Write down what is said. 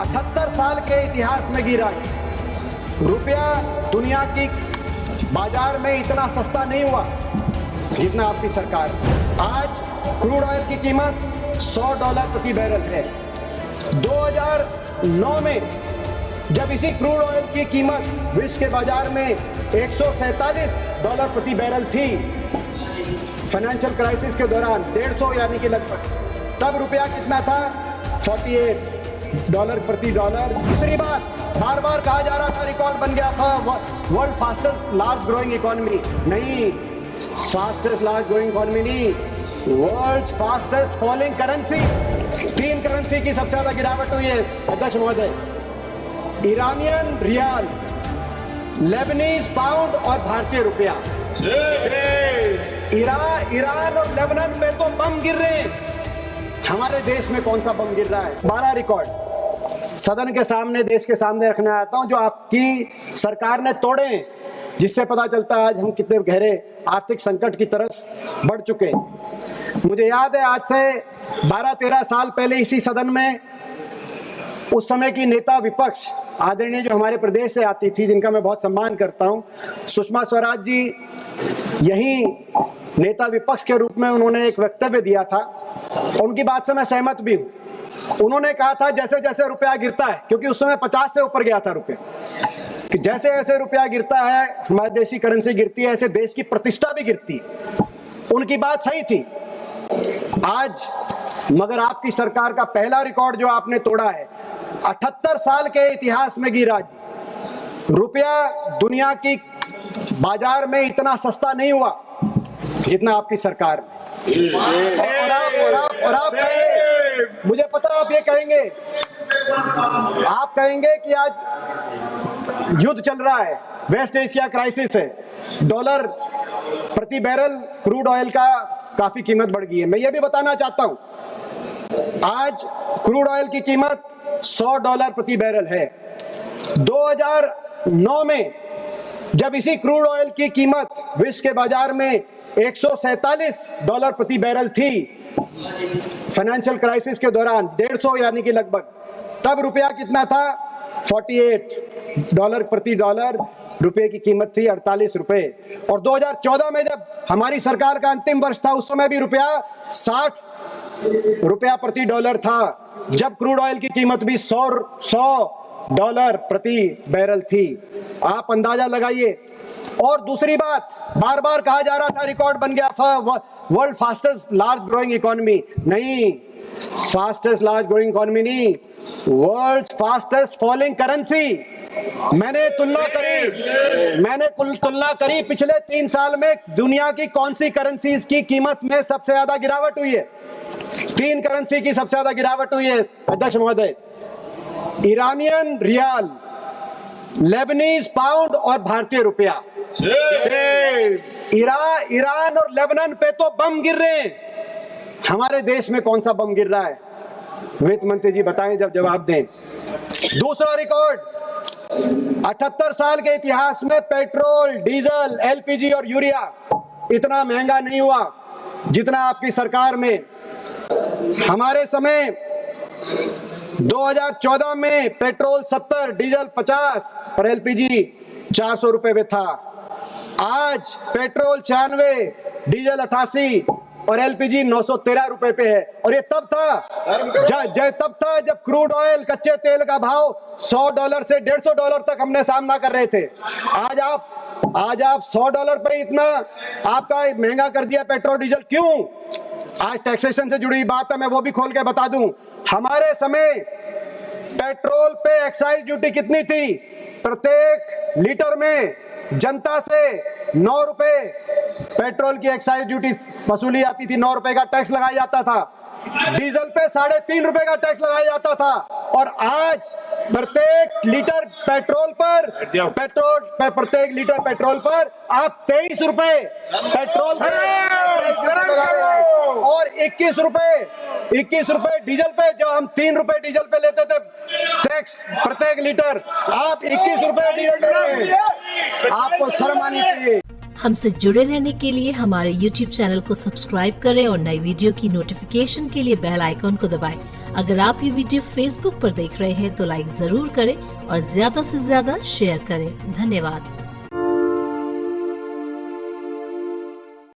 78 साल के इतिहास में गिरा रुपया दुनिया की बाजार में इतना सस्ता नहीं हुआ जितना आपकी सरकार। आज क्रूड ऑयल की कीमत $100 प्रति बैरल है। 2009 में जब इसी क्रूड ऑयल की कीमत विश्व के बाजार में $147 प्रति बैरल थी, फाइनेंशियल क्राइसिस के दौरान 150 यानी कि लगभग, तब रुपया कितना था? $48 प्रति डॉलर। दूसरी बात, बार बार कहा जा रहा था रिकॉर्ड बन गया था world fastest large growing economy. नहीं, फास्टेस्ट लार्ज ग्रोइंग इकोनॉमी नहीं, world fastest falling currency. 3 currency की सबसे ज्यादा गिरावट हुई है अध्यक्ष महोदय, ईरानियन रियाल, लेबनीज पाउंड और भारतीय रुपया। ईरान और लेबनान में तो बम गिर रहे हैं, हमारे देश में कौन सा बम गिर रहा है? 12 रिकॉर्ड सदन के सामने, देश के सामने रखने आता हूं जो आपकी सरकार ने तोड़े, जिससे पता चलता है आज हम कितने गहरे आर्थिक संकट की तरफ बढ़ चुके हैं। मुझे याद है आज से 12-13 साल पहले इसी सदन में उस समय की नेता विपक्ष आदरणीय जो हमारे प्रदेश से आती थी, जिनका मैं बहुत सम्मान करता हूं, सुषमा स्वराज जी, यही नेता विपक्ष के रूप में उन्होंने एक वक्तव्य दिया था और उनकी बात से मैं सहमत भी हूं। उन्होंने कहा था जैसे जैसे रुपया गिरता है, क्योंकि उस समय 50 से ऊपर गया था रुपया, कि जैसे जैसे रुपया गिरता है, हमारी देशी करेंसी गिरती है, ऐसे देश की प्रतिष्ठा भी गिरती है। उनकी बात सही थी। आज मगर आपकी सरकार का पहला रिकॉर्ड जो आपने तोड़ा है, 78 साल के इतिहास में गिरा जी, रुपया दुनिया की बाजार में इतना सस्ता नहीं हुआ जितना आपकी सरकार में। और आप कहेंगे, मुझे पता आप ये कहेंगे, आप कहेंगे कि आज युद्ध चल रहा है, वेस्ट एशिया क्राइसिस है, डॉलर प्रति बैरल क्रूड ऑयल का काफी कीमत बढ़ गई है। मैं ये भी बताना चाहता हूं, आज क्रूड ऑयल की कीमत $100 प्रति बैरल है। 2009 में जब इसी क्रूड ऑयल की कीमत विश्व के बाजार में $147 प्रति बैरल थी, फाइनेंशियल क्राइसिस के दौरान 150 यानी कि लगभग, तब रुपया कितना था? $48 प्रति डॉलर। रुपए की कीमत थी 48 रुपए। और 2014 में जब हमारी सरकार का अंतिम वर्ष था, उस समय भी रुपया 60 रुपया प्रति डॉलर था, जब क्रूड ऑयल की कीमत भी $100 प्रति बैरल थी। आप अंदाजा लगाइए। और दूसरी बात, बार बार कहा जा रहा था रिकॉर्ड बन गया था world fastest large growing economy. नहीं, फास्टेस्ट लार्ज ग्रोइंग इकोनॉमी नहीं, वर्ल्ड फास्टेस्ट फॉलिंग करेंसी। मैंने तुलना करी पिछले 3 साल में दुनिया की कौन सी करेंसीज की कीमत में सबसे ज्यादा गिरावट हुई है। 3 करेंसी की सबसे ज्यादा गिरावट हुई है अध्यक्ष महोदय, ईरानियन रियाल, लेबनीज पाउंड और भारतीय रुपया। ईरान और लेबनान पे तो बम गिर रहे हैं, हमारे देश में कौन सा बम गिर रहा है? वित्त मंत्री जी बताएं जब जवाब दें। दूसरा रिकॉर्ड, 78 साल के इतिहास में पेट्रोल, डीजल, एलपीजी और यूरिया इतना महंगा नहीं हुआ जितना आपकी सरकार में। हमारे समय 2014 में पेट्रोल 70, डीजल 50 और एलपीजी 400 रुपए में था। आज पेट्रोल 96, डीजल 88 और एलपीजी 913 रुपए पे है। और ये तब था जब क्रूड ऑयल, कच्चे तेल का भाव $100 से $150 तक हमने सामना कर रहे थे। आज आप $100 पे इतना आपका महंगा कर दिया पेट्रोल डीजल, क्यों? आज टैक्सेशन से जुड़ी बात है, मैं वो भी खोल के बता दूं। हमारे समय पेट्रोल पे एक्साइज ड्यूटी कितनी थी? प्रत्येक लीटर में जनता से 9 रुपए पेट्रोल की एक्साइज ड्यूटी वसूली जाती थी, 9 रुपए का टैक्स लगाया जाता था। डीजल पे 3.5 रुपए का टैक्स लगाया जाता था। और आज प्रत्येक लीटर पेट्रोल पर आप 23 रुपए पेट्रोल और 21 रुपए डीजल पे, जो हम 3 रुपए डीजल पे लेते थे टैक्स प्रत्येक लीटर, आप 21 रुपए डीजल पे। आपको शर्म आनी चाहिए। हमसे जुड़े रहने के लिए हमारे YouTube चैनल को सब्सक्राइब करें और नई वीडियो की नोटिफिकेशन के लिए बेल आइकॉन को दबाएं। अगर आप ये वीडियो Facebook पर देख रहे हैं तो लाइक जरूर करें और ज्यादा से ज्यादा शेयर करें। धन्यवाद।